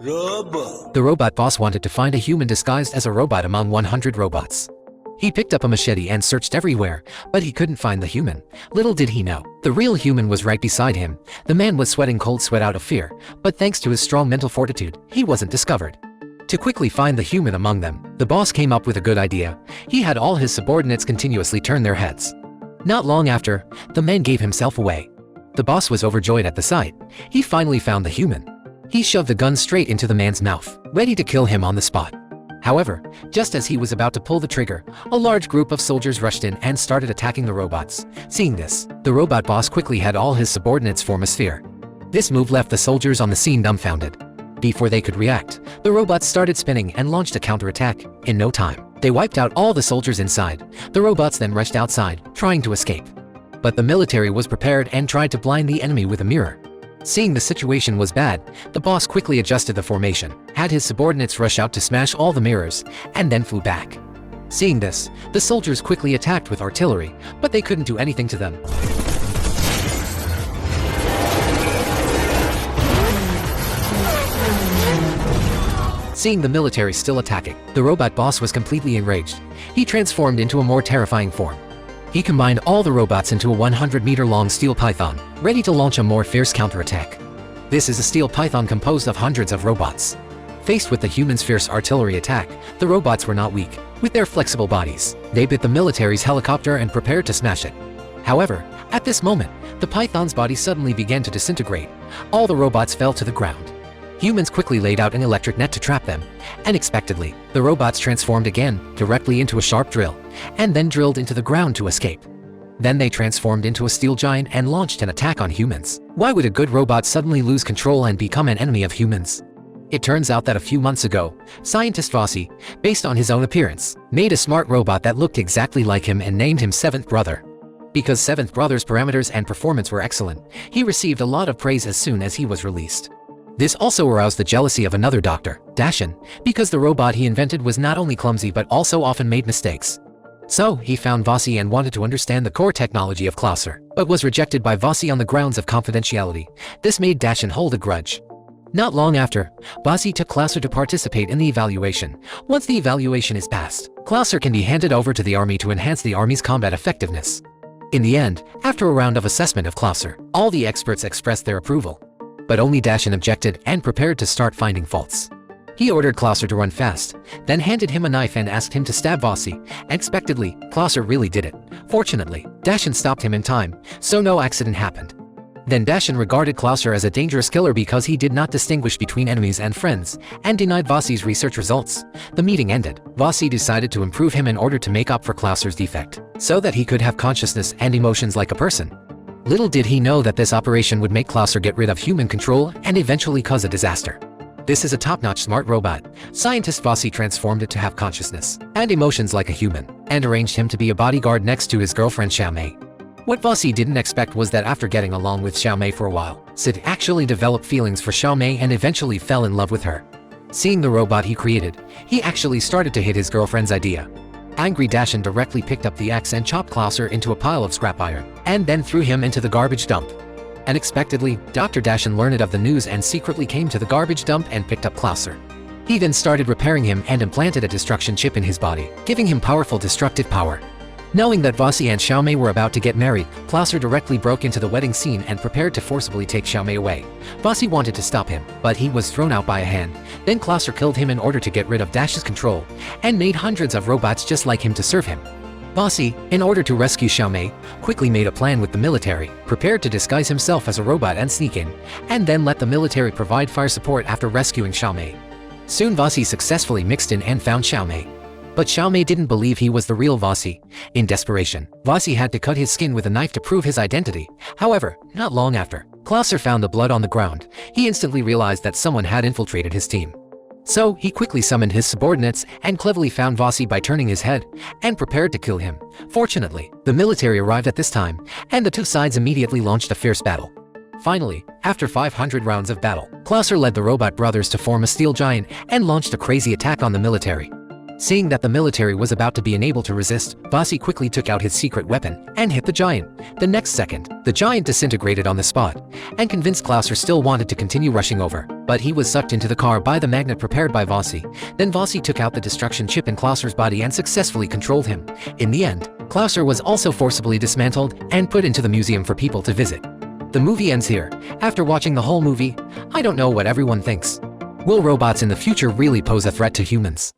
Robot. The robot boss wanted to find a human disguised as a robot among 100 robots. He picked up a machete and searched everywhere, but he couldn't find the human. Little did he know, the real human was right beside him. The man was sweating cold sweat out of fear, but thanks to his strong mental fortitude, he wasn't discovered. To quickly find the human among them, the boss came up with a good idea. He had all his subordinates continuously turn their heads. Not long after, the man gave himself away. The boss was overjoyed at the sight. He finally found the human. He shoved the gun straight into the man's mouth, ready to kill him on the spot. However, just as he was about to pull the trigger, a large group of soldiers rushed in and started attacking the robots. Seeing this, the robot boss quickly had all his subordinates form a sphere. This move left the soldiers on the scene dumbfounded. Before they could react, the robots started spinning and launched a counterattack. In no time, they wiped out all the soldiers inside. The robots then rushed outside, trying to escape. But the military was prepared and tried to blind the enemy with a mirror. Seeing the situation was bad, the boss quickly adjusted the formation, had his subordinates rush out to smash all the mirrors, and then flew back. Seeing this, the soldiers quickly attacked with artillery, but they couldn't do anything to them. Seeing the military still attacking, the robot boss was completely enraged. He transformed into a more terrifying form. He combined all the robots into a 100-meter-long steel python, ready to launch a more fierce counterattack. This is a steel python composed of hundreds of robots. Faced with the humans' fierce artillery attack, the robots were not weak. With their flexible bodies, they bit the military's helicopter and prepared to smash it. However, at this moment, the python's body suddenly began to disintegrate. All the robots fell to the ground. Humans quickly laid out an electric net to trap them. Unexpectedly, the robots transformed again, directly into a sharp drill, and then drilled into the ground to escape. Then they transformed into a steel giant and launched an attack on humans. Why would a good robot suddenly lose control and become an enemy of humans? It turns out that a few months ago, scientist Vossi, based on his own appearance, made a smart robot that looked exactly like him and named him Seventh Brother. Because Seventh Brother's parameters and performance were excellent, he received a lot of praise as soon as he was released. This also aroused the jealousy of another doctor, Dashin, because the robot he invented was not only clumsy but also often made mistakes. So, he found Vossi and wanted to understand the core technology of Klauser, but was rejected by Vossi on the grounds of confidentiality. This made Dashin hold a grudge. Not long after, Vossi took Klauser to participate in the evaluation. Once the evaluation is passed, Klauser can be handed over to the army to enhance the army's combat effectiveness. In the end, after a round of assessment of Klauser, all the experts expressed their approval. But only Dashin objected and prepared to start finding faults. He ordered Klauser to run fast, then handed him a knife and asked him to stab Vossi. Unexpectedly, Klauser really did it. Fortunately, Dashin stopped him in time, so no accident happened. Then Dashin regarded Klauser as a dangerous killer because he did not distinguish between enemies and friends, and denied Vossi's research results. The meeting ended. Vossi decided to improve him in order to make up for Klauser's defect, so that he could have consciousness and emotions like a person. Little did he know that this operation would make Klauser get rid of human control and eventually cause a disaster. This is a top-notch smart robot. Scientist Vossi transformed it to have consciousness and emotions like a human, and arranged him to be a bodyguard next to his girlfriend Xiaomei. What Vossi didn't expect was that after getting along with Xiaomei for a while, Sid actually developed feelings for Xiaomei and eventually fell in love with her. Seeing the robot he created, he actually started to hit his girlfriend's idea. Angry Dashin directly picked up the axe and chopped Klauser into a pile of scrap iron, and then threw him into the garbage dump. Unexpectedly, Dr. Dashin learned of the news and secretly came to the garbage dump and picked up Klauser. He then started repairing him and implanted a destruction chip in his body, giving him powerful destructive power. Knowing that Vossi and Xiaomei were about to get married, Klauser directly broke into the wedding scene and prepared to forcibly take Xiaomei away. Vossi wanted to stop him, but he was thrown out by a hand. Then Klauser killed him in order to get rid of Dash's control, and made hundreds of robots just like him to serve him. Vossi, in order to rescue Xiaomei, quickly made a plan with the military, prepared to disguise himself as a robot and sneak in, and then let the military provide fire support after rescuing Xiaomei. Soon Vossi successfully mixed in and found Xiaomei. But Xiaomei didn't believe he was the real Vossi. In desperation, Vossi had to cut his skin with a knife to prove his identity. However, not long after, Klauser found the blood on the ground. He instantly realized that someone had infiltrated his team. So, he quickly summoned his subordinates and cleverly found Vossi by turning his head, and prepared to kill him. Fortunately, the military arrived at this time, and the two sides immediately launched a fierce battle. Finally, after 500 rounds of battle, Klauser led the robot brothers to form a steel giant and launched a crazy attack on the military. Seeing that the military was about to be unable to resist, Vossi quickly took out his secret weapon and hit the giant. The next second, the giant disintegrated on the spot, and convinced Klauser still wanted to continue rushing over. but he was sucked into the car by the magnet prepared by Vossi. Then Vossi took out the destruction chip in Klauser's body and successfully controlled him. In the end, Klauser was also forcibly dismantled and put into the museum for people to visit. The movie ends here. After watching the whole movie, I don't know what everyone thinks. Will robots in the future really pose a threat to humans?